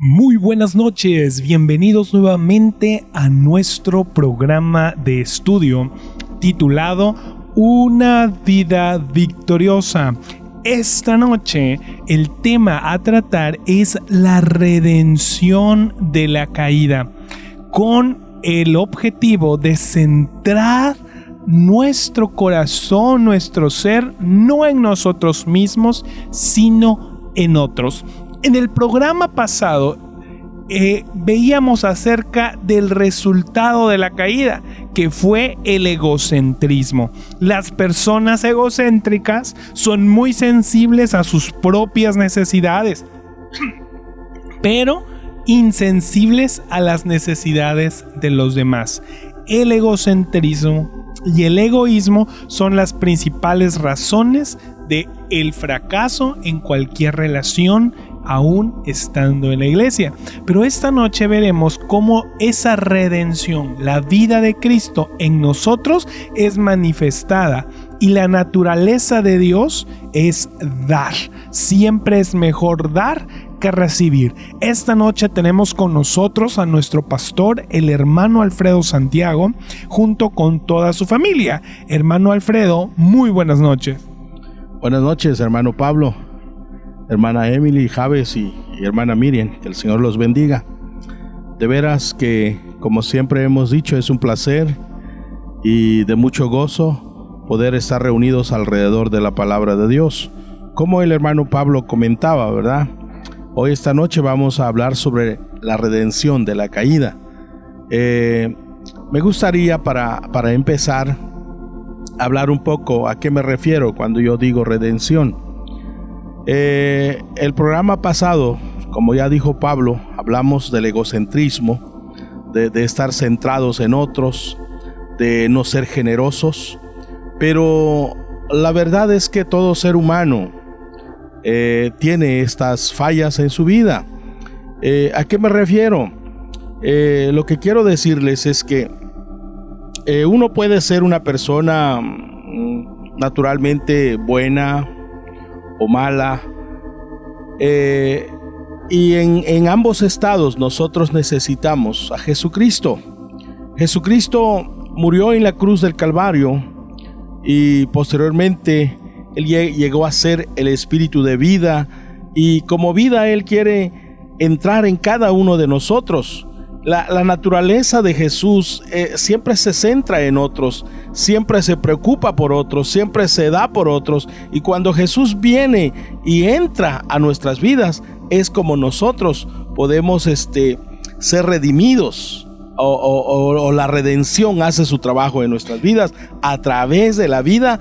Muy buenas noches, bienvenidos nuevamente a nuestro programa de estudio titulado Una vida victoriosa. Esta noche el tema a tratar es la redención de la caída, con el objetivo de centrar nuestro corazón, nuestro ser, no en nosotros mismos, sino en otros. En el programa pasado veíamos acerca del resultado de la caída, que fue el egocentrismo. Las personas egocéntricas son muy sensibles a sus propias necesidades, pero insensibles a las necesidades de los demás. El egocentrismo y el egoísmo son las principales razones del fracaso en cualquier relación, aún estando en la iglesia. Pero esta noche veremos cómo esa redención, la vida de Cristo en nosotros, es manifestada, y la naturaleza de Dios es dar. Siempre es mejor dar que recibir. Esta noche tenemos con nosotros a nuestro pastor, el hermano Alfredo Santiago, junto con toda su familia. Hermano Alfredo, muy buenas noches. Buenas noches, hermano Pablo, hermana Emily, Javes y hermana Miriam. Que el Señor los bendiga. De veras que, como siempre hemos dicho, es un placer y de mucho gozo poder estar reunidos alrededor de la palabra de Dios. Como el hermano Pablo comentaba, ¿verdad? Hoy, esta noche, vamos a hablar sobre la redención de la caída. Me gustaría para empezar hablar un poco a qué me refiero cuando yo digo redención. El programa pasado, como ya dijo Pablo, hablamos del egocentrismo, de estar centrados en otros, de no ser generosos, pero la verdad es que todo ser humano tiene estas fallas en su vida. ¿A qué me refiero? Lo que quiero decirles es que uno puede ser una persona naturalmente buena o mala, y en ambos estados nosotros necesitamos a Jesucristo. Jesucristo murió en la cruz del Calvario y posteriormente Él llegó a ser el Espíritu de vida, y como vida Él quiere entrar en cada uno de nosotros. La naturaleza de Jesús siempre se centra en otros, siempre se preocupa por otros, siempre se da por otros, y cuando Jesús viene y entra a nuestras vidas, es como nosotros podemos ser redimidos, o la redención hace su trabajo en nuestras vidas a través de la vida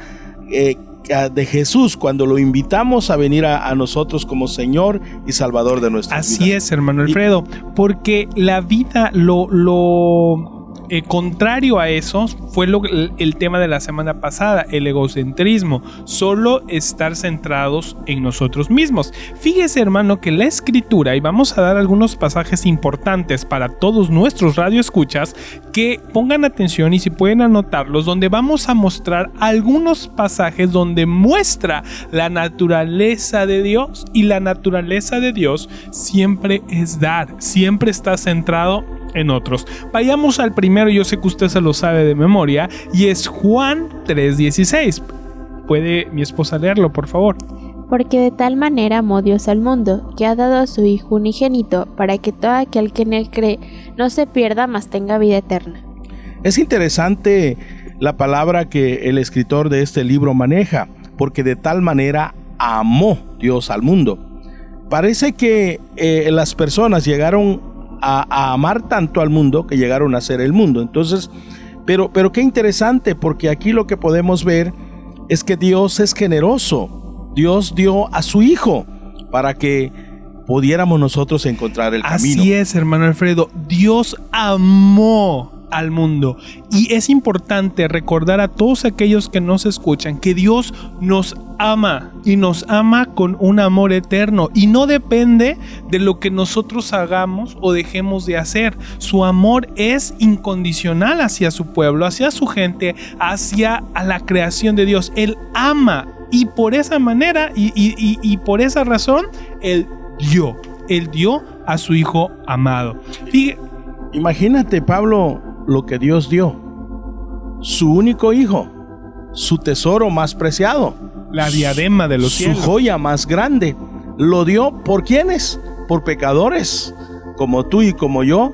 de Jesús, cuando lo invitamos a venir a nosotros como Señor y Salvador de nuestras vidas. Así es, hermano Alfredo, porque la vida, lo contrario a eso fue el tema de la semana pasada, el egocentrismo, solo estar centrados en nosotros mismos. Fíjese, hermano, que la Escritura, y vamos a dar algunos pasajes importantes para todos nuestros radioescuchas, que pongan atención y si pueden anotarlos, donde vamos a mostrar algunos pasajes donde muestra la naturaleza de Dios, y la naturaleza de Dios siempre es dar, siempre está centrado en otros. Vayamos al primero, yo sé que usted se lo sabe de memoria, y es Juan 3:16. ¿Puede mi esposa leerlo, por favor? Porque de tal manera amó Dios al mundo, que ha dado a su Hijo unigénito, para que todo aquel que en él cree no se pierda, mas tenga vida eterna. Es interesante la palabra que el escritor de este libro maneja, porque de tal manera amó Dios al mundo. Parece que las personas llegaron a amar tanto al mundo que llegaron a ser el mundo. Entonces, pero qué interesante, porque aquí lo que podemos ver es que Dios es generoso. Dios dio a su Hijo para que pudiéramos nosotros encontrar el camino. Así es, hermano Alfredo, Dios amó al mundo, y es importante recordar a todos aquellos que nos escuchan que Dios nos ama, y nos ama con un amor eterno, y no depende de lo que nosotros hagamos o dejemos de hacer. Su amor es incondicional hacia su pueblo, hacia su gente, hacia la creación de Dios. Él ama, y por esa manera y por esa razón Él dio. Él dio a su Hijo amado. Imagínate, Pablo, lo que Dios dio. Su único hijo, su tesoro más preciado, la diadema de los cielos, su joya más grande, lo dio ¿por quiénes? Por pecadores, como tú y como yo,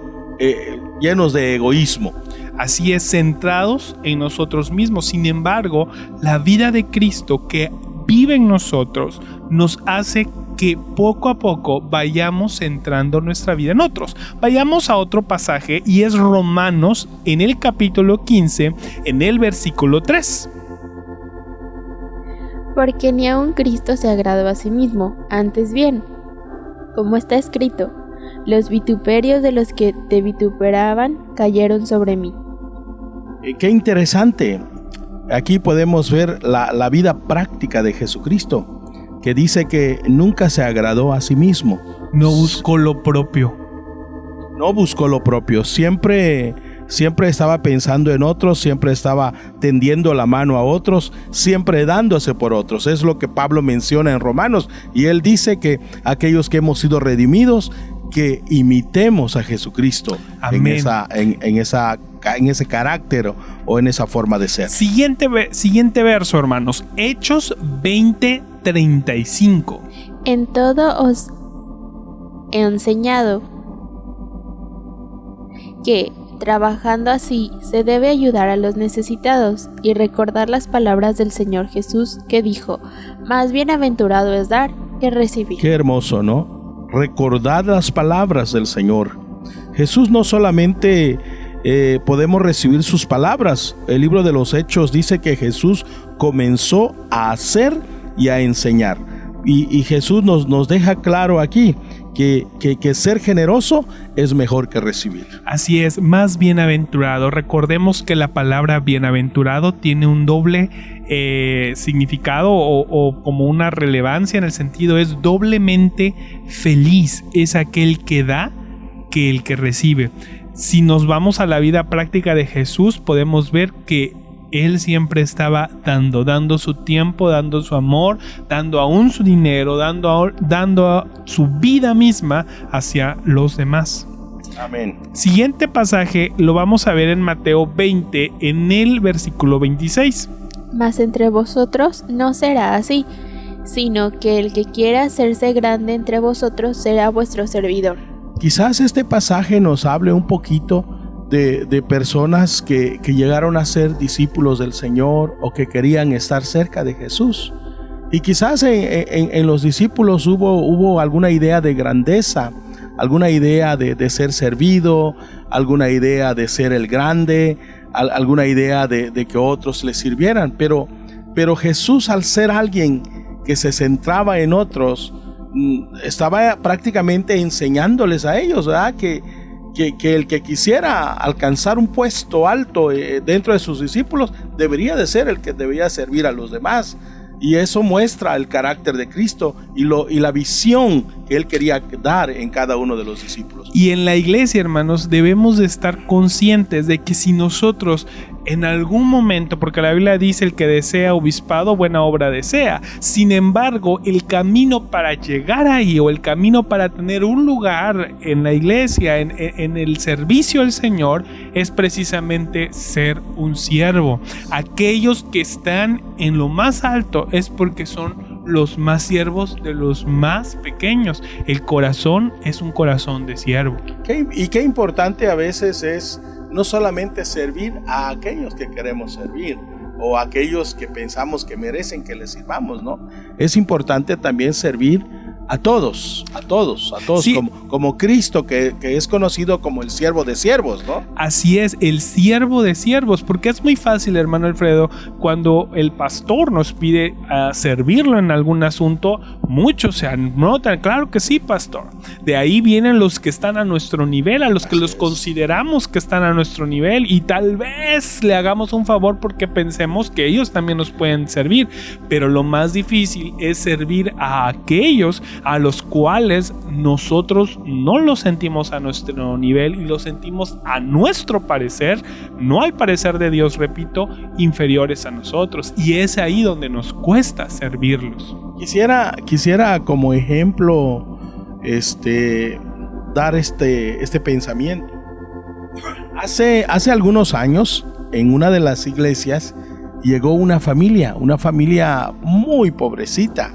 llenos de egoísmo. Así es, centrados en nosotros mismos. Sin embargo, la vida de Cristo que vive en nosotros nos hace que poco a poco vayamos centrando nuestra vida en otros. Vayamos a otro pasaje y es Romanos en el capítulo 15, en el versículo 3. Porque ni aun Cristo se agradó a sí mismo, antes bien, como está escrito, los vituperios de los que te vituperaban cayeron sobre mí. Qué interesante. Aquí podemos ver la vida práctica de Jesucristo, que dice que nunca se agradó a sí mismo. No buscó lo propio. No buscó lo propio. Siempre estaba pensando en otros, siempre estaba tendiendo la mano a otros, siempre dándose por otros. Es lo que Pablo menciona en Romanos. Y él dice que aquellos que hemos sido redimidos, que imitemos a Jesucristo. Amén. en ese carácter o en esa forma de ser. Siguiente verso, hermanos. Hechos 20:35. En todo os he enseñado que, trabajando así, se debe ayudar a los necesitados y recordar las palabras del Señor Jesús, que dijo: más bienaventurado es dar que recibir. Qué hermoso, ¿no? Recordar las palabras del Señor. Jesús no solamente podemos recibir sus palabras. El libro de los Hechos dice que Jesús comenzó a hacer y a enseñar. Y Jesús nos deja claro aquí que ser generoso es mejor que recibir. Así es, más bienaventurado. Recordemos que la palabra bienaventurado tiene un doble significado o como una relevancia, en el sentido es doblemente feliz. Es aquel que da que el que recibe. Si nos vamos a la vida práctica de Jesús, podemos ver que Él siempre estaba dando su tiempo, dando su amor, dando aún su dinero, dando su vida misma hacia los demás. Amén. Siguiente pasaje lo vamos a ver en Mateo 20, en el versículo 26. Mas entre vosotros no será así, sino que el que quiera hacerse grande entre vosotros será vuestro servidor. Quizás este pasaje nos hable un poquito de personas que llegaron a ser discípulos del Señor o que querían estar cerca de Jesús. Y quizás en los discípulos hubo alguna idea de grandeza, alguna idea de ser servido, alguna idea de ser el grande, alguna idea de que otros le sirvieran. Pero Jesús, al ser alguien que se centraba en otros, estaba prácticamente enseñándoles a ellos, ¿verdad? Que el que quisiera alcanzar un puesto alto dentro de sus discípulos debería de ser el que debía servir a los demás. Y eso muestra el carácter de Cristo y la visión que Él quería dar en cada uno de los discípulos. Y en la iglesia, hermanos, debemos de estar conscientes de que si nosotros en algún momento, porque la Biblia dice: el que desea obispado, buena obra desea. Sin embargo, el camino para llegar ahí, o el camino para tener un lugar en la iglesia, en el servicio al Señor, es precisamente ser un siervo. Aquellos que están en lo más alto es porque son los más siervos de los más pequeños. El corazón es un corazón de siervo. Y qué importante a veces es no solamente servir a aquellos que queremos servir o a aquellos que pensamos que merecen que les sirvamos, ¿no? Es importante también servir a todos, sí. como Cristo, que es conocido como el siervo de siervos, ¿no? Así es, el siervo de siervos, porque es muy fácil, hermano Alfredo, cuando el pastor nos pide servirlo en algún asunto, muchos se anotan, claro que sí, pastor. De ahí vienen los que están a nuestro nivel, a los que los consideramos que están a nuestro nivel, y tal vez le hagamos un favor porque pensemos que ellos también nos pueden servir, pero lo más difícil es servir a aquellos a los cuales nosotros no los sentimos a nuestro nivel y los sentimos a nuestro parecer, no al parecer de Dios, repito, inferiores a nosotros, y es ahí donde nos cuesta servirlos. Quisiera como ejemplo dar este pensamiento. Hace algunos años, en una de las iglesias, llegó una familia muy pobrecita.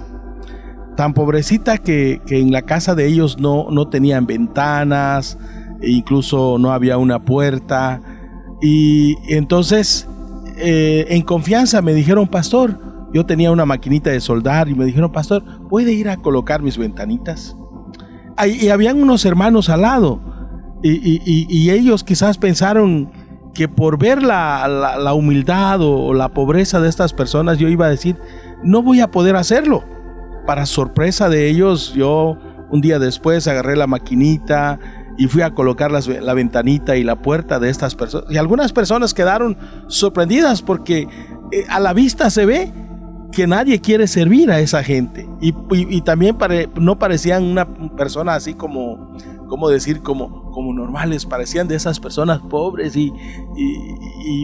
Tan pobrecita que en la casa de ellos no tenían ventanas, e incluso no había una puerta. Y entonces, en confianza me dijeron: pastor, yo tenía una maquinita de soldar, y me dijeron: pastor, ¿puede ir a colocar mis ventanitas? Y habían unos hermanos al lado, y ellos quizás pensaron que por ver la humildad o la pobreza de estas personas, yo iba a decir: no voy a poder hacerlo. Para sorpresa de ellos, yo un día después agarré la maquinita y fui a colocar la ventanita y la puerta de estas personas. Y algunas personas quedaron sorprendidas porque a la vista se ve que nadie quiere servir a esa gente. Y también no parecían una persona así como normales, parecían de esas personas pobres y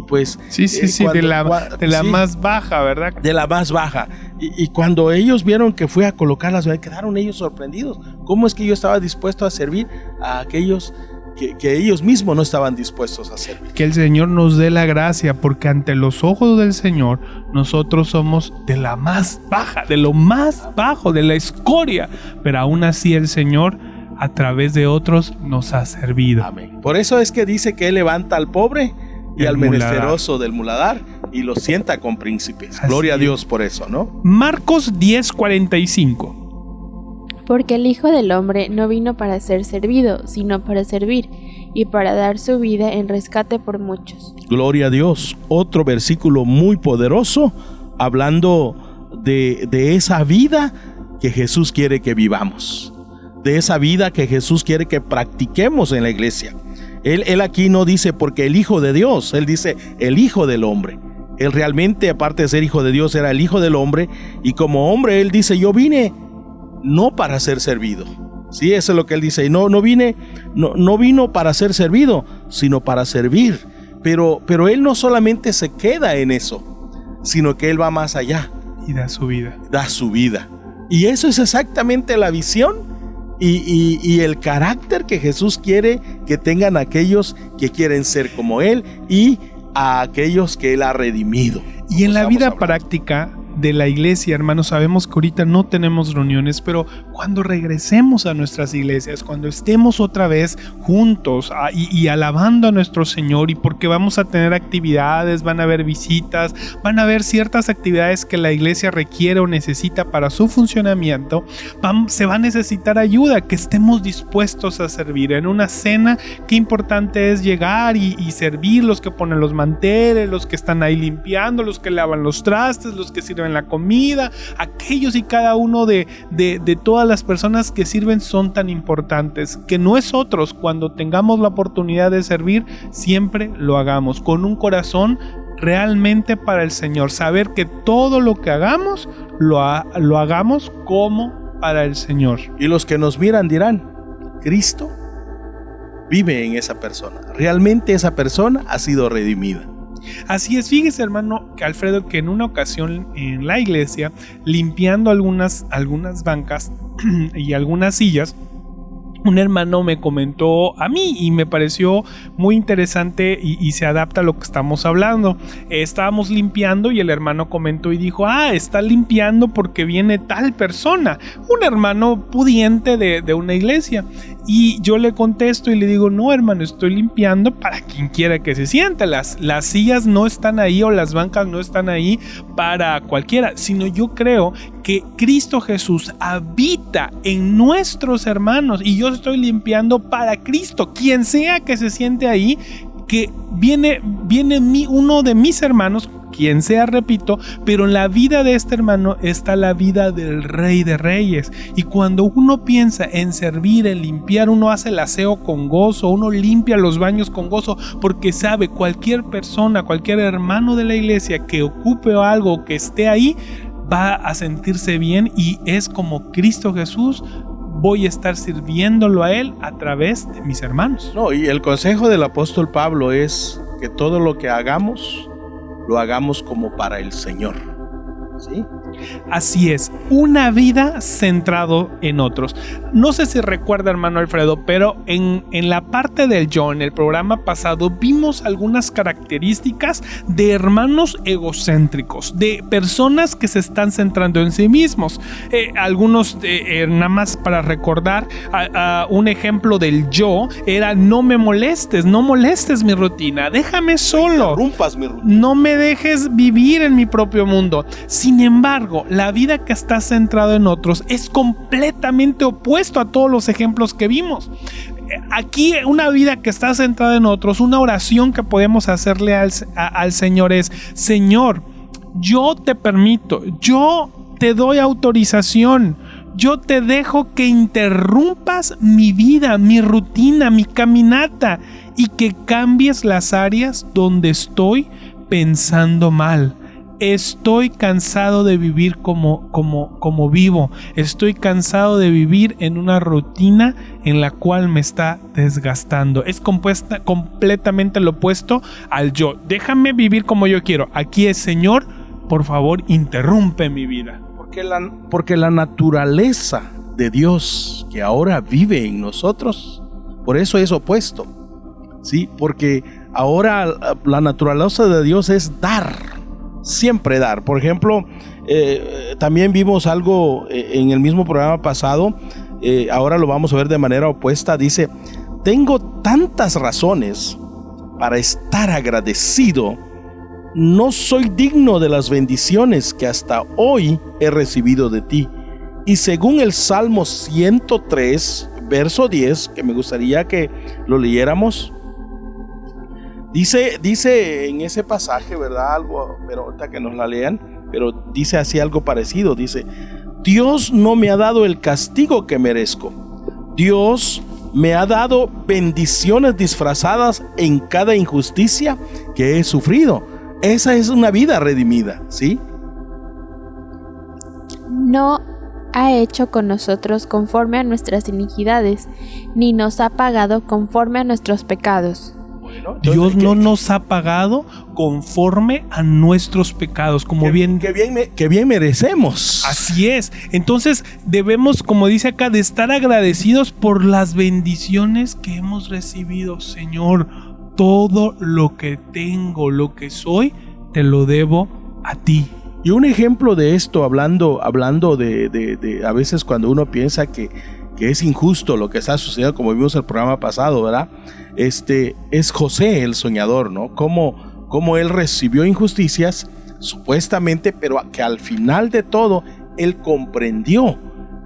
pues... Sí, de la más baja, ¿verdad? De la más baja. Y cuando ellos vieron que fui a colocarlas, quedaron ellos sorprendidos. ¿Cómo es que yo estaba dispuesto a servir a aquellos que ellos mismos no estaban dispuestos a servir? Que el Señor nos dé la gracia, porque ante los ojos del Señor nosotros somos de la más baja, de lo más bajo, de la escoria, pero aún así el Señor a través de otros nos ha servido. Amén. Por eso es que dice que Él levanta al pobre y al menesteroso del muladar y lo sienta con príncipes. Así Gloria a Dios por eso, ¿no? Marcos 10:45. Porque el Hijo del Hombre no vino para ser servido, sino para servir, y para dar su vida en rescate por muchos. Gloria a Dios. Otro versículo muy poderoso, hablando de esa vida que Jesús quiere que vivamos, de esa vida que Jesús quiere que practiquemos en la iglesia. Él aquí no dice porque el Hijo de Dios, Él dice el Hijo del Hombre. Él realmente, aparte de ser Hijo de Dios, era el Hijo del Hombre, y como hombre Él dice: yo vine no para ser servido. Sí, eso es lo que Él dice. Y no vino para ser servido, sino para servir. Pero Él no solamente se queda en eso, sino que Él va más allá. Y da su vida. Da su vida. Y eso es exactamente la visión y el carácter que Jesús quiere que tengan aquellos que quieren ser como Él y a aquellos que Él ha redimido. Y en la vida práctica de la iglesia, hermanos, sabemos que ahorita no tenemos reuniones, pero cuando regresemos a nuestras iglesias, cuando estemos otra vez juntos y alabando a nuestro Señor, y porque vamos a tener actividades, van a haber visitas, van a haber ciertas actividades que la iglesia requiere o necesita para su funcionamiento, se va a necesitar ayuda, que estemos dispuestos a servir. En una cena, qué importante es llegar y servir, los que ponen los manteles, los que están ahí limpiando, los que lavan los trastes, los que sirven la comida, aquellos y cada uno de todas las personas que sirven son tan importantes, que nosotros, cuando tengamos la oportunidad de servir, siempre lo hagamos con un corazón realmente para el Señor, saber que todo lo que hagamos lo hagamos como para el Señor. Y los que nos miran dirán: Cristo vive en esa persona, realmente esa persona ha sido redimida. Así es. Fíjese, hermano, que Alfredo, que en una ocasión en la iglesia, limpiando algunas bancas y algunas sillas, un hermano me comentó a mí y me pareció muy interesante y se adapta a lo que estamos hablando. Estábamos limpiando y el hermano comentó y dijo: está limpiando porque viene tal persona, un hermano pudiente de una iglesia. Y yo le contesto y le digo: no, hermano, estoy limpiando para quien quiera que se siente. Las sillas no están ahí o las bancas no están ahí para cualquiera, sino yo creo que Cristo Jesús habita en nuestros hermanos y yo estoy limpiando para Cristo. Quien sea que se siente ahí, que viene uno de mis hermanos, quien sea, repito, pero en la vida de este hermano está la vida del Rey de Reyes. Y cuando uno piensa en servir, en limpiar, uno hace el aseo con gozo, uno limpia los baños con gozo, porque sabe, cualquier persona, cualquier hermano de la iglesia que ocupe algo, que esté ahí, va a sentirse bien, y es como Cristo Jesús. Voy a estar sirviéndolo a Él a través de mis hermanos. No, y el consejo del apóstol Pablo es que todo lo que hagamos, lo hagamos como para el Señor, ¿sí? Así es, una vida centrado en otros. No sé si recuerda, hermano Alfredo, pero en la parte del yo, en el programa pasado, vimos algunas características de hermanos egocéntricos, de personas que se están centrando en sí mismos. Algunos, nada más para recordar, un ejemplo del yo era: no me molestes, no molestes mi rutina, déjame solo, Interrumpas mi rutina. no me dejes vivir en mi propio mundo. Sin embargo, la vida que está centrada en otros es completamente opuesto a todos los ejemplos que vimos. Aquí, una vida que está centrada en otros, una oración que podemos hacerle al Señor es: Señor, yo te permito, yo te doy autorización, yo te dejo que interrumpas mi vida, mi rutina, mi caminata, y que cambies las áreas donde estoy pensando mal. Estoy cansado de vivir como vivo. Estoy cansado de vivir en una rutina en la cual me está desgastando. Es completamente lo opuesto al yo. Déjame vivir como yo quiero. Aquí es: Señor, por favor, interrumpe mi vida. Porque la naturaleza de Dios que ahora vive en nosotros, por eso es opuesto. Sí, porque ahora la naturaleza de Dios es dar. Siempre dar. Por ejemplo, también vimos algo en el mismo programa pasado, ahora lo vamos a ver de manera opuesta. Dice: tengo tantas razones para estar agradecido, no soy digno de las bendiciones que hasta hoy he recibido de ti. Y según el Salmo 103, verso 10, que me gustaría que lo leyéramos, Dice en ese pasaje, ¿verdad? Algo, pero ahorita que nos la lean, pero dice así algo parecido. Dice: Dios no me ha dado el castigo que merezco. Dios me ha dado bendiciones disfrazadas en cada injusticia que he sufrido. Esa es una vida redimida, ¿sí? No ha hecho con nosotros conforme a nuestras iniquidades, ni nos ha pagado conforme a nuestros pecados. Dios no nos ha pagado conforme a nuestros pecados, como que bien merecemos. Así es. Entonces debemos, como dice acá, de estar agradecidos por las bendiciones que hemos recibido. Señor, todo lo que tengo, lo que soy, te lo debo a ti. Y un ejemplo de esto, hablando de a veces cuando uno piensa que es injusto lo que está sucediendo, como vimos el programa pasado, ¿verdad? Es José el soñador, ¿no? Cómo él recibió injusticias, supuestamente, pero que al final de todo, él comprendió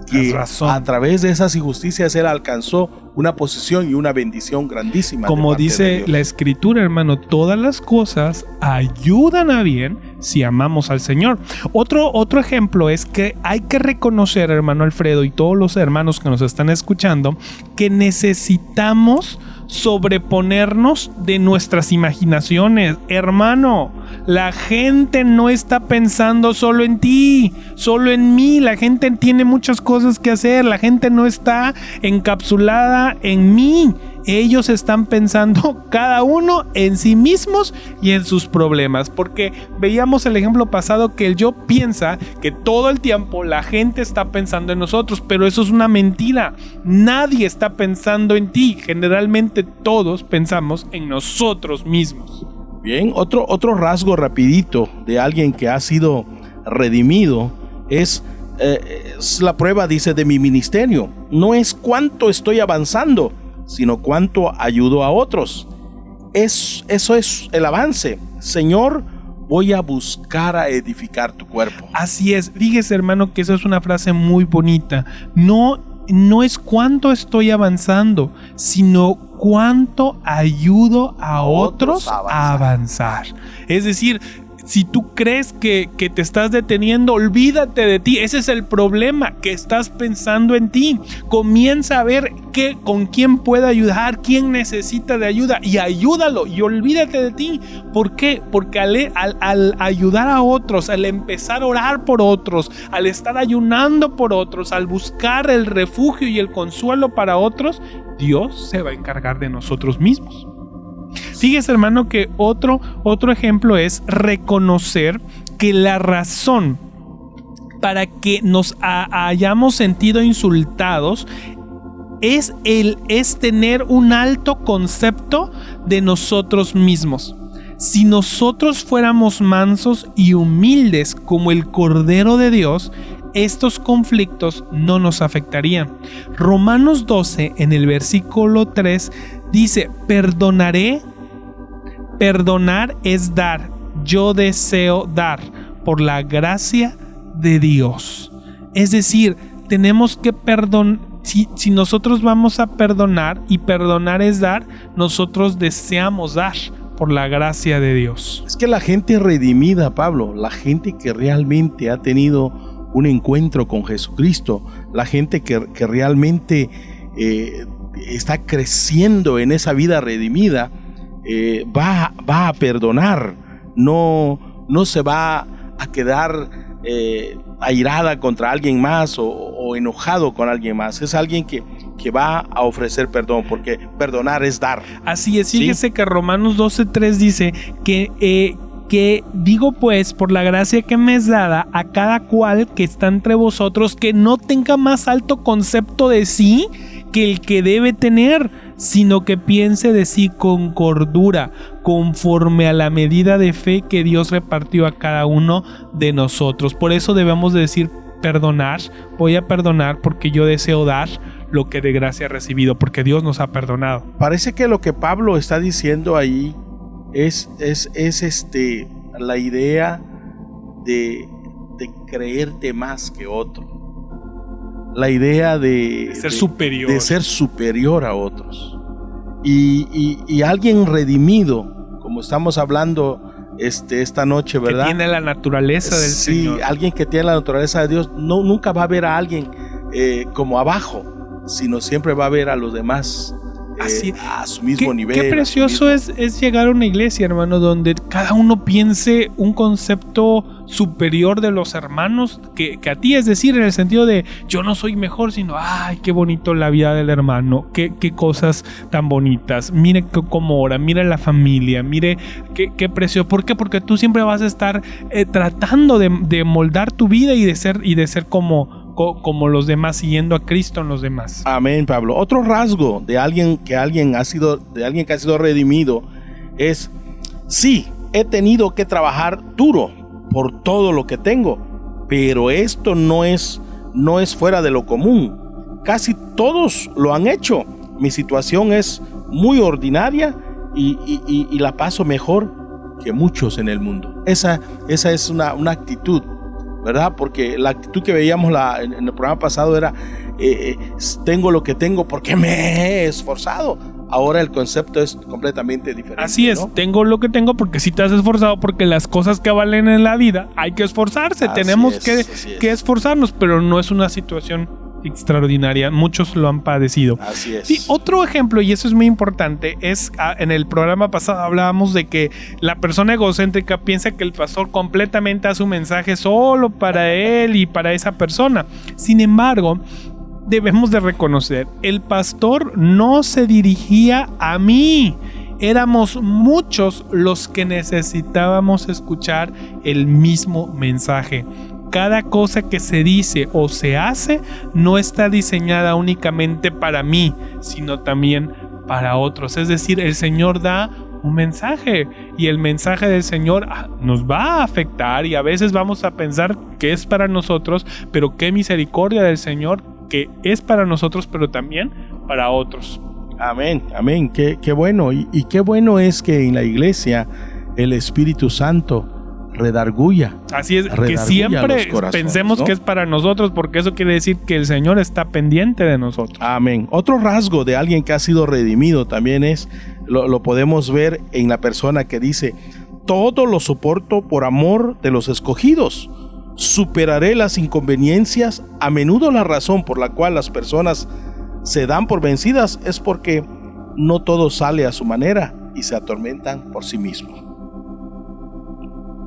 que a través de esas injusticias él alcanzó una posición y una bendición grandísima. Como dice la Escritura, hermano, todas las cosas ayudan a bien si amamos al Señor. Otro ejemplo es que hay que reconocer, hermano Alfredo, y todos los hermanos que nos están escuchando, que necesitamos sobreponernos de nuestras imaginaciones. Hermano, la gente no está pensando solo en ti, solo en mí. La gente tiene muchas cosas que hacer. La gente no está encapsulada en mí. Ellos están pensando cada uno en sí mismos y en sus problemas, porque veíamos el ejemplo pasado que el yo piensa que todo el tiempo la gente está pensando en nosotros, pero eso es una mentira. Nadie está pensando en ti. Generalmente todos pensamos en nosotros mismos. Bien, otro rasgo rapidito de alguien que ha sido redimido es la prueba, dice, de mi ministerio. No es cuánto estoy avanzando, sino cuánto ayudo a otros. Eso es el avance. Señor, voy a buscar a edificar tu cuerpo. Así es. Fíjese, hermano, que esa es una frase muy bonita. No es cuánto estoy avanzando, sino cuánto ayudo a otros a avanzar. Es decir, si tú crees que te estás deteniendo, olvídate de ti. Ese es el problema, que estás pensando en ti. Comienza a ver con quién puede ayudar, quién necesita de ayuda, y ayúdalo, y olvídate de ti. ¿Por qué? Porque al ayudar a otros, al empezar a orar por otros, al estar ayunando por otros, al buscar el refugio y el consuelo para otros, Dios se va a encargar de nosotros mismos. Fíjese, hermano, que otro ejemplo es reconocer que la razón para que nos hayamos sentido insultados es tener un alto concepto de nosotros mismos. Si nosotros fuéramos mansos y humildes como el Cordero de Dios, estos conflictos no nos afectarían. Romanos 12, en el versículo 3, dice: perdonaré. Perdonar es dar. Yo deseo dar por la gracia de Dios. Es decir, tenemos que perdonar. Si nosotros vamos a perdonar, y perdonar es dar, nosotros deseamos dar por la gracia de Dios. Es que la gente redimida, Pablo, la gente que realmente ha tenido un encuentro con Jesucristo, la gente que realmente está creciendo en esa vida redimida, va a perdonar, no se va a quedar airada contra alguien más o enojado con alguien más. Es alguien que va a ofrecer perdón, porque perdonar es dar. Así es, fíjese que Romanos 12:3 dice que digo pues, por la gracia que me es dada, a cada cual que está entre vosotros, que no tenga más alto concepto de sí que el que debe tener, sino que piense de sí con cordura, conforme a la medida de fe que Dios repartió a cada uno de nosotros. Por eso debemos de decir: perdonar, voy a perdonar porque yo deseo dar lo que de gracia he recibido, porque Dios nos ha perdonado. Parece que lo que Pablo está diciendo ahí es la idea de creerte más que otro. La idea de ser superior. De ser superior a otros. Y alguien redimido, como estamos hablando esta noche, ¿verdad? Que tiene la naturaleza del Señor. Sí, alguien que tiene la naturaleza de Dios nunca va a ver a alguien como abajo, sino siempre va a ver a los demás a su mismo nivel. Qué precioso es llegar a una iglesia, hermano, donde cada uno piense un concepto superior de los hermanos que a ti, es decir, en el sentido de yo no soy mejor, sino ay, qué bonito la vida del hermano, qué cosas tan bonitas, mire cómo ora, mire la familia, mire qué precioso. ¿Por qué? Porque tú siempre vas a estar tratando de moldar tu vida y de ser como los demás, siguiendo a Cristo en los demás. Amén, Pablo. Otro rasgo de alguien que ha sido redimido es: sí, he tenido que trabajar duro por todo lo que tengo, pero esto no es fuera de lo común. Casi todos lo han hecho. Mi situación es muy ordinaria y la paso mejor que muchos en el mundo. Esa es una actitud, ¿verdad? Porque la actitud que veíamos en el programa pasado era tengo lo que tengo porque me he esforzado. Ahora el concepto es completamente diferente. Así es, ¿no? Tengo lo que tengo porque sí te has esforzado, porque las cosas que valen en la vida hay que esforzarse, tenemos que esforzarnos, pero no es una situación extraordinaria, muchos lo han padecido. Así es. Sí, otro ejemplo, y eso es muy importante, es en el programa pasado hablábamos de que la persona egocéntrica piensa que el pastor completamente hace un mensaje solo para él y para esa persona. Sin embargo, debemos de reconocer, el pastor no se dirigía a mí. Éramos muchos los que necesitábamos escuchar el mismo mensaje. Cada cosa que se dice o se hace no está diseñada únicamente para mí, sino también para otros. Es decir, el Señor da un mensaje y el mensaje del Señor nos va a afectar y a veces vamos a pensar que es para nosotros, pero qué misericordia del Señor que es para nosotros, pero también para otros. Amén, amén. Qué bueno. Y qué bueno es que en la iglesia el Espíritu Santo redarguya. Así es, que siempre pensemos, ¿no?, que es para nosotros, porque eso quiere decir que el Señor está pendiente de nosotros. Amén. Otro rasgo de alguien que ha sido redimido también lo podemos ver en la persona que dice: todo lo soporto por amor de los escogidos. Superaré las inconveniencias. A menudo la razón por la cual las personas se dan por vencidas es porque no todo sale a su manera y se atormentan por sí mismos.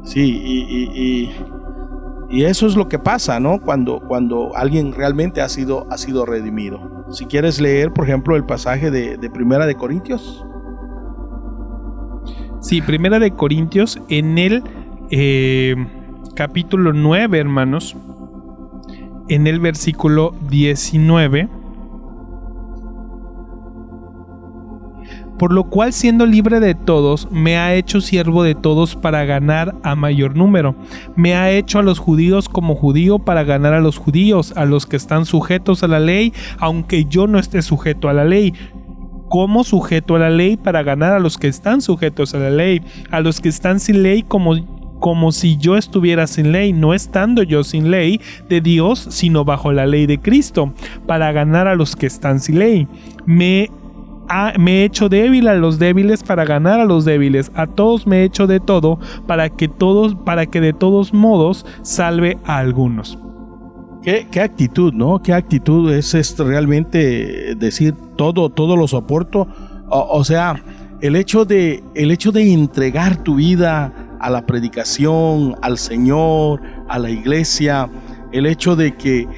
Sí, y eso es lo que pasa, ¿no? Cuando alguien realmente ha sido redimido. Si quieres leer, por ejemplo, el pasaje de Primera de Corintios. Sí, Primera de Corintios, en el capítulo 9, hermanos. en el versículo 19. Por lo cual, siendo libre de todos, me ha hecho siervo de todos para ganar a mayor número. Me ha hecho a los judíos como judío para ganar a los judíos, a los que están sujetos a la ley, aunque yo no esté sujeto a la ley. Como sujeto a la ley para ganar a los que están sujetos a la ley, a los que están sin ley como si yo estuviera sin ley, no estando yo sin ley de Dios, sino bajo la ley de Cristo, para ganar a los que están sin ley. Me he hecho débil a los débiles para ganar a los débiles. A todos me he hecho de todo para que de todos modos salve a algunos. Qué actitud, ¿no? Qué actitud es realmente decir todo lo soporto. O sea, el hecho de entregar tu vida a la predicación, al Señor, a la iglesia, el hecho de que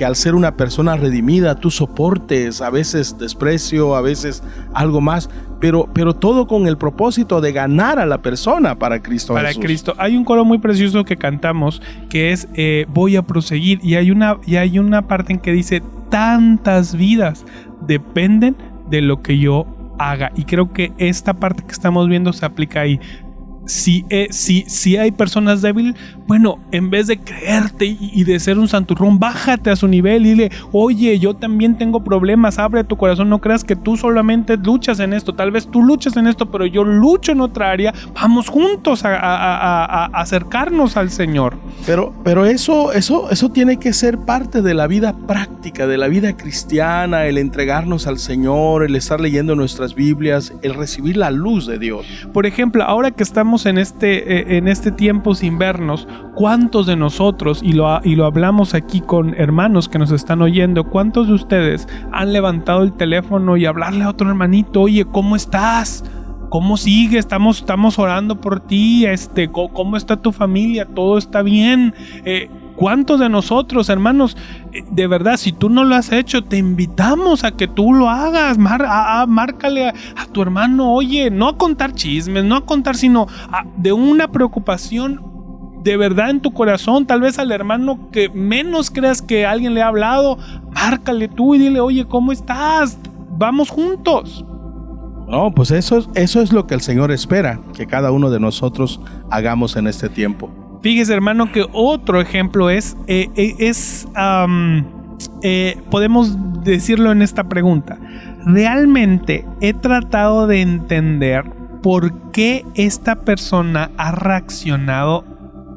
al ser una persona redimida tú soportes a veces desprecio, a veces algo más, pero todo con el propósito de ganar a la persona para Cristo Jesús. Para Cristo. Hay un coro muy precioso que cantamos que es voy a proseguir, y hay una parte en que dice tantas vidas dependen de lo que yo haga, y creo que esta parte que estamos viendo se aplica ahí. Si hay personas débiles, bueno, en vez de creerte y de ser un santurrón, bájate a su nivel y dile, oye, yo también tengo problemas, abre tu corazón, no creas que tú solamente luchas en esto, tal vez tú luchas en esto, pero yo lucho en otra área, vamos juntos a acercarnos al Señor. Pero eso tiene que ser parte de la vida práctica, de la vida cristiana, el entregarnos al Señor, el estar leyendo nuestras Biblias, el recibir la luz de Dios. Por ejemplo, ahora que estamos en este tiempo sin vernos, ¿cuántos de nosotros, y lo hablamos aquí con hermanos que nos están oyendo, cuántos de ustedes han levantado el teléfono y hablarle a otro hermanito, oye, ¿cómo estás? ¿Cómo sigue? Estamos orando por ti, ¿cómo está tu familia? ¿Todo está bien? ¿Cuántos de nosotros, hermanos, de verdad, si tú no lo has hecho, te invitamos a que tú lo hagas? Márcale a tu hermano, oye, no a contar chismes, no a contar, sino de una preocupación de verdad en tu corazón, tal vez al hermano que menos creas que alguien le ha hablado, márcale tú y dile, oye, ¿cómo estás? Vamos juntos. No, pues eso es lo que el Señor espera que cada uno de nosotros hagamos en este tiempo. Fíjese, hermano, que otro ejemplo podemos decirlo en esta pregunta. Realmente he tratado de entender por qué esta persona ha reaccionado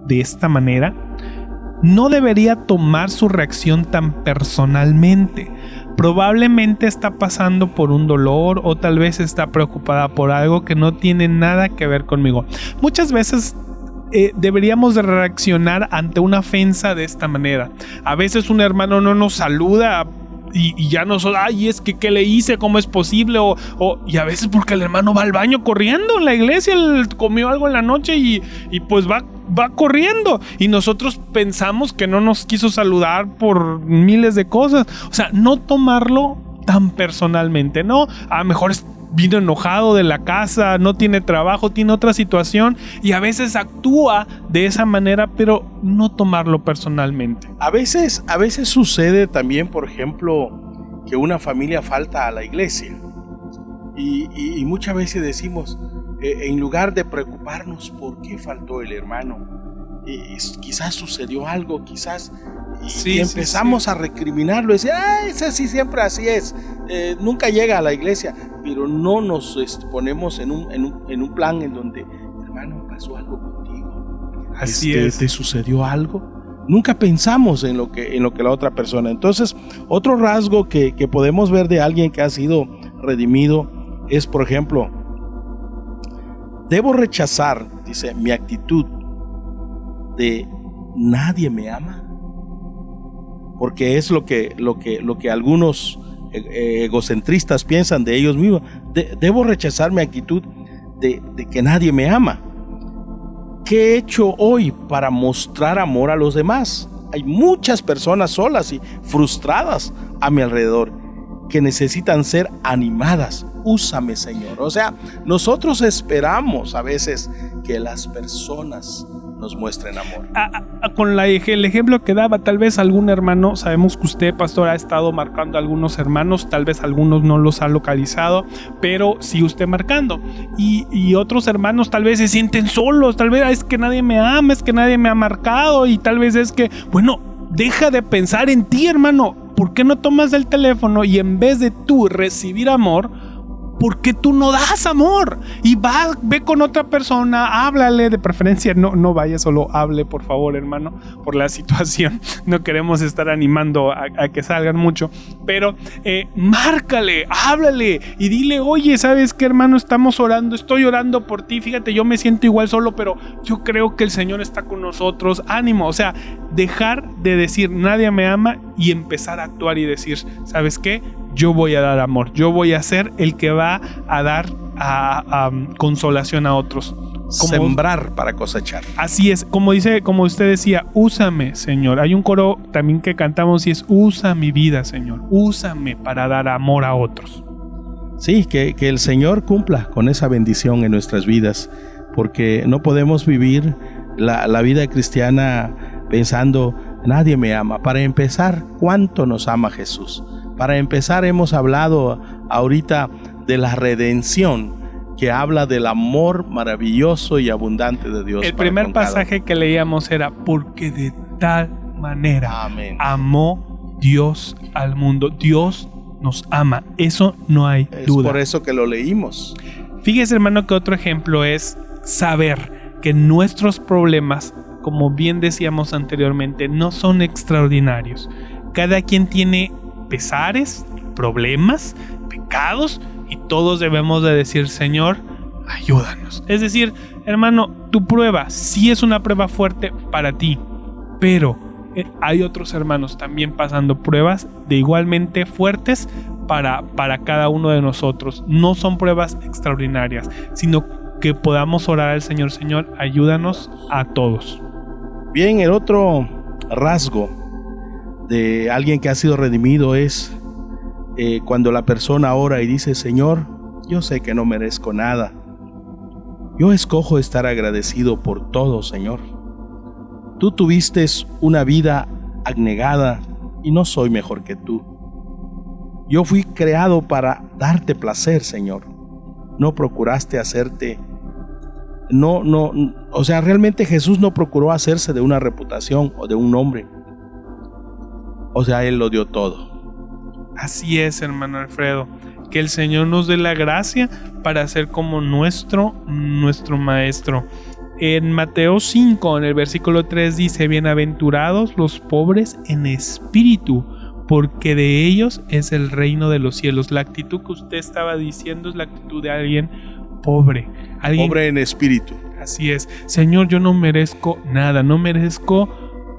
de esta manera. No debería tomar su reacción tan personalmente. Probablemente está pasando por un dolor, o tal vez está preocupada por algo que no tiene nada que ver conmigo. Muchas veces deberíamos de reaccionar ante una ofensa de esta manera. A veces un hermano no nos saluda y ya nos, ay, es que ¿qué le hice? ¿Cómo es posible? Y a veces porque el hermano va al baño corriendo en la iglesia, él comió algo en la noche y pues va corriendo, y nosotros pensamos que no nos quiso saludar por miles de cosas. O sea, no tomarlo tan personalmente, ¿no? A lo mejor vino enojado de la casa, no tiene trabajo, tiene otra situación, y a veces actúa de esa manera, pero no tomarlo personalmente. A veces sucede también, por ejemplo, que una familia falta a la iglesia, y muchas veces decimos, en lugar de preocuparnos por qué faltó el hermano, quizás sucedió algo, quizás, y empezamos a recriminarlo, y decir, ese sí siempre así es, nunca llega a la iglesia, pero no nos ponemos en un plan en donde, hermano, pasó algo contigo, así es, ¿te sucedió algo? Nunca pensamos en lo que la otra persona. Entonces, otro rasgo que podemos ver de alguien que ha sido redimido es, por ejemplo, debo rechazar, dice, mi actitud de nadie me ama, porque es lo que algunos egocentristas piensan de ellos mismos. Debo rechazar mi actitud de que nadie me ama. ¿Qué he hecho hoy para mostrar amor a los demás? Hay muchas personas solas y frustradas a mi alrededor que necesitan ser animadas. Úsame, Señor. O sea, nosotros esperamos a veces que las personas nos muestren amor. Con el ejemplo que daba, tal vez algún hermano, sabemos que usted, pastor, ha estado marcando a algunos hermanos, tal vez algunos no los ha localizado, pero sí usted marcando. Y otros hermanos tal vez se sienten solos, tal vez es que nadie me ama, es que nadie me ha marcado, y tal vez es que, bueno, deja de pensar en ti, hermano. ¿Por qué no tomas el teléfono y en vez de tú recibir amor, ¿por qué tú no das amor? Y ve con otra persona, háblale, de preferencia no vaya, solo hable, por favor, hermano, por la situación. No queremos estar animando a que salgan mucho, pero márcale, háblale y dile, oye, ¿sabes qué, hermano? Estamos orando, estoy orando por ti, fíjate, yo me siento igual solo, pero yo creo que el Señor está con nosotros, ánimo. O sea, dejar de decir nadie me ama y empezar a actuar y decir, ¿sabes qué? Yo voy a dar amor, yo voy a ser el que va a dar consolación a otros. Sembrar para cosechar. Así es, como usted decía, úsame, Señor. Hay un coro también que cantamos y es, usa mi vida, Señor, úsame para dar amor a otros. Sí, que el Señor cumpla con esa bendición en nuestras vidas, porque no podemos vivir la vida cristiana pensando, nadie me ama. Para empezar, ¿cuánto nos ama Jesús? Para empezar, hemos hablado ahorita de la redención, que habla del amor maravilloso y abundante de Dios. El primer pasaje que leíamos era, porque de tal manera amó Dios al mundo. Dios nos ama, eso no hay duda. Es por eso que lo leímos. Fíjese, hermano, que otro ejemplo es saber que nuestros problemas, como bien decíamos anteriormente, no son extraordinarios. Cada quien tiene pesares, problemas, pecados, y todos debemos de decir, Señor, ayúdanos. Es decir, hermano, tu prueba sí es una prueba fuerte para ti, pero hay otros hermanos también pasando pruebas de igualmente fuertes para cada uno de nosotros. No son pruebas extraordinarias, sino que podamos orar al Señor, Señor, ayúdanos a todos. Bien, el otro rasgo de alguien que ha sido redimido es cuando la persona ora y dice, Señor, yo sé que no merezco nada, yo escojo estar agradecido por todo, Señor. Tú tuviste una vida abnegada y no soy mejor que tú. Yo fui creado para darte placer, Señor. No procuraste hacerte, o sea, realmente Jesús no procuró hacerse de una reputación o de un nombre. O sea, Él lo dio todo. Así es, hermano Alfredo. Que el Señor nos dé la gracia para ser como nuestro Maestro. En Mateo 5, en el versículo 3 dice, bienaventurados los pobres en espíritu, porque de ellos es el reino de los cielos. La actitud que usted estaba diciendo es la actitud de alguien pobre. Pobre en espíritu. Así es. Señor, yo no merezco nada, no merezco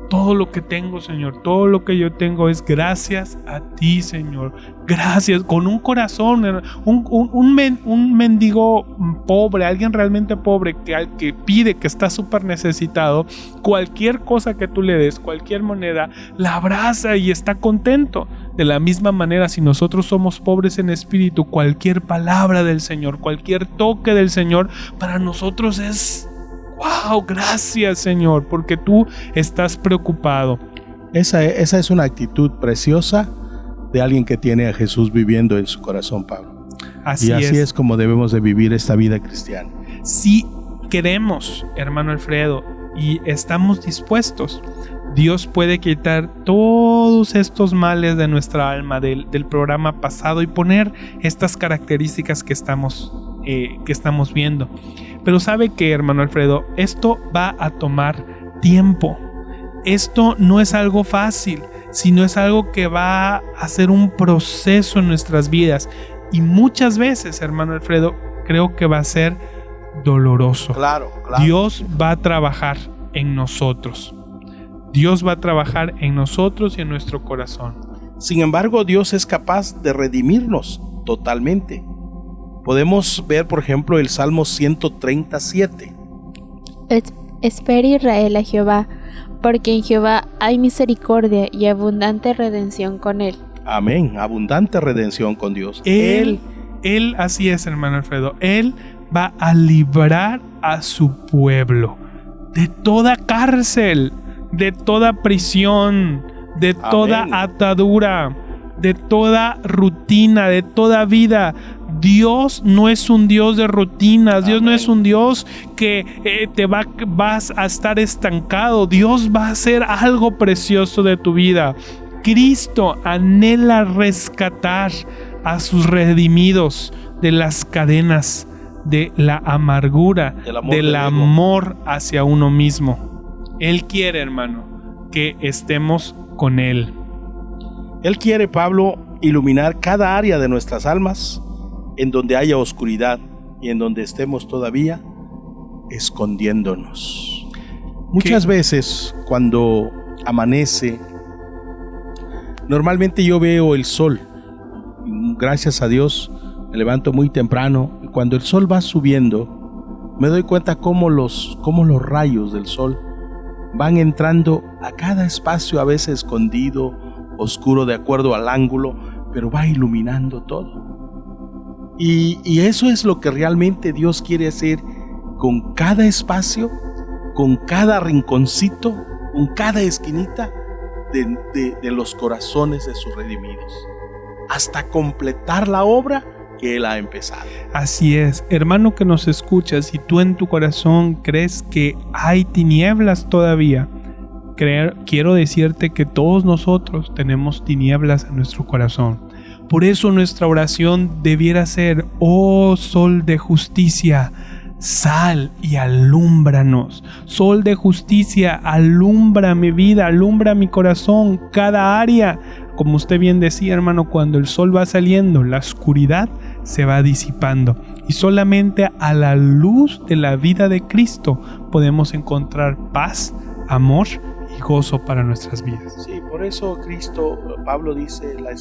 todo lo que tengo, Señor. Todo lo que yo tengo es gracias a ti, Señor. Gracias, con un corazón, un mendigo pobre, alguien realmente pobre que pide, que está súper necesitado, cualquier cosa que tú le des, cualquier moneda, la abraza y está contento. De la misma manera, si nosotros somos pobres en espíritu, cualquier palabra del Señor, cualquier toque del Señor, para nosotros es wow, gracias, Señor, porque tú estás preocupado. Esa es una actitud preciosa de alguien que tiene a Jesús viviendo en su corazón, Pablo. Así es como debemos de vivir esta vida cristiana. Si queremos, hermano Alfredo, y estamos dispuestos, Dios puede quitar todos estos males de nuestra alma del programa pasado y poner estas características que estamos viendo. Pero ¿sabe qué, hermano Alfredo? Esto va a tomar tiempo. Esto no es algo fácil, sino es algo que va a ser un proceso en nuestras vidas. Y muchas veces, hermano Alfredo, creo que va a ser doloroso. Claro. Dios va a trabajar en nosotros. Dios va a trabajar en nosotros y en nuestro corazón. Sin embargo, Dios es capaz de redimirnos totalmente. Podemos ver, por ejemplo, el Salmo 137. Espera Israel a Jehová, porque en Jehová hay misericordia y abundante redención con él. Amén, abundante redención con Dios. Él, así es, hermano Alfredo, Él va a librar a su pueblo. de toda cárcel, de toda prisión, de toda atadura, de toda rutina, de toda vida. Dios no es un Dios de rutinas. Dios no es un Dios que vas a estar estancado. Dios va a hacer algo precioso de tu vida. Cristo anhela rescatar a sus redimidos de las cadenas, de la amargura, del amor hacia uno mismo. Él quiere, hermano, que estemos con Él. Él quiere, Pablo, iluminar cada área de nuestras almas en donde haya oscuridad y en donde estemos todavía escondiéndonos. Muchas veces cuando amanece, normalmente yo veo el sol. Gracias a Dios me levanto muy temprano y cuando el sol va subiendo me doy cuenta cómo los rayos del sol van entrando a cada espacio, a veces escondido, oscuro de acuerdo al ángulo, pero va iluminando todo. Y eso es lo que realmente Dios quiere hacer con cada espacio, con cada rinconcito, con cada esquinita de los corazones de sus redimidos, hasta completar la obra que Él ha empezado. Así es, hermano que nos escuchas, si tú en tu corazón crees que hay tinieblas todavía, quiero decirte que todos nosotros tenemos tinieblas en nuestro corazón. Por eso nuestra oración debiera ser: oh sol de justicia, sal y alúmbranos. Sol de justicia, alumbra mi vida, alumbra mi corazón, cada área. Como usted bien decía, hermano, cuando el sol va saliendo, la oscuridad se va disipando. Y solamente a la luz de la vida de Cristo podemos encontrar paz, amor y gozo para nuestras vidas. Sí, por eso Pablo dice la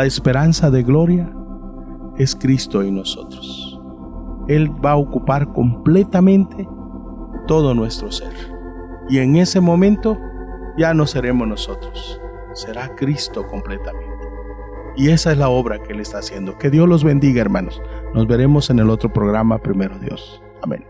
esperanza de gloria es Cristo en nosotros. Él va a ocupar completamente todo nuestro ser. Y en ese momento ya no seremos nosotros, será Cristo completamente. Y esa es la obra que Él está haciendo. Que Dios los bendiga, hermanos. Nos veremos en el otro programa, primero Dios. Amén.